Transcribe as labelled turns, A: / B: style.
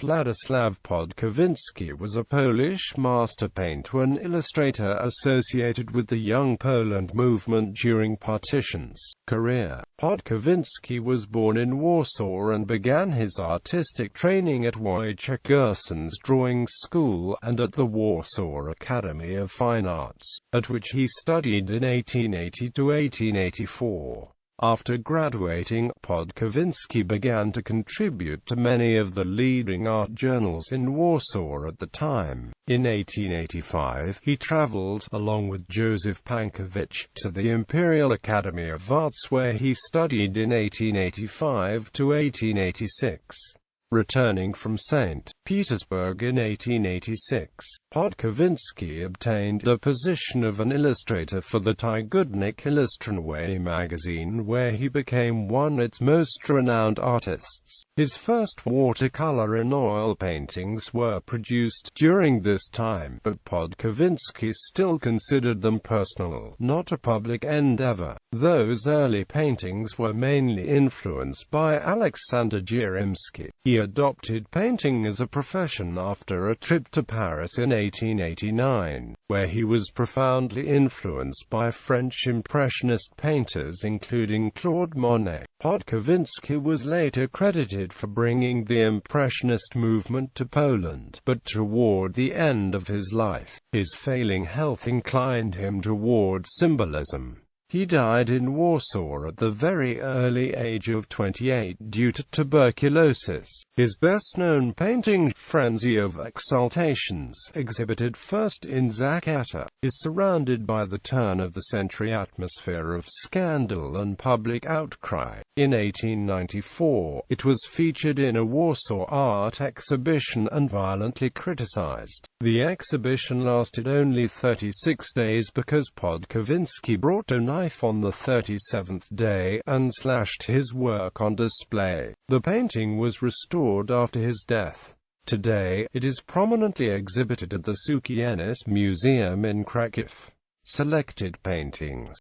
A: Władysław Podkowiński was a Polish master painter and illustrator associated with the Young Poland movement during Partitions. Career. Podkowiński was born in Warsaw and began his artistic training at Wojciech Gerson's drawing school and at the Warsaw Academy of Fine Arts, at which he studied in 1880 to 1884. After graduating, Podkowiński began to contribute to many of the leading art journals in Warsaw at the time. In 1885, he traveled, along with Józef Pankiewicz, to the Imperial Academy of Arts where he studied in 1885 to 1886. Returning from St. Petersburg in 1886, Podkowiński obtained the position of an illustrator for the Tygodnik Illustrowany magazine, where he became one of its most renowned artists. His first watercolor and oil paintings were produced during this time, but Podkowiński still considered them personal, not a public endeavor. Those early paintings were mainly influenced by Aleksander Gierymski. He adopted painting as a profession after a trip to Paris in 1889, where he was profoundly influenced by French Impressionist painters including Claude Monet. Podkowiński was later credited for bringing the Impressionist movement to Poland, but toward the end of his life, his failing health inclined him toward symbolism. He died in Warsaw at the very early age of 28 due to tuberculosis. His best-known painting, Frenzy of Exaltations, exhibited first in Zakrata, is surrounded by the turn-of-the-century atmosphere of scandal and public outcry. In 1894, it was featured in a Warsaw art exhibition and violently criticized. The exhibition lasted only 36 days because Podkowiński brought a knife on the 37th day and slashed his work on display. The painting was restored after his death. Today, it is prominently exhibited at the LCCN Museum in Kraków. Selected paintings.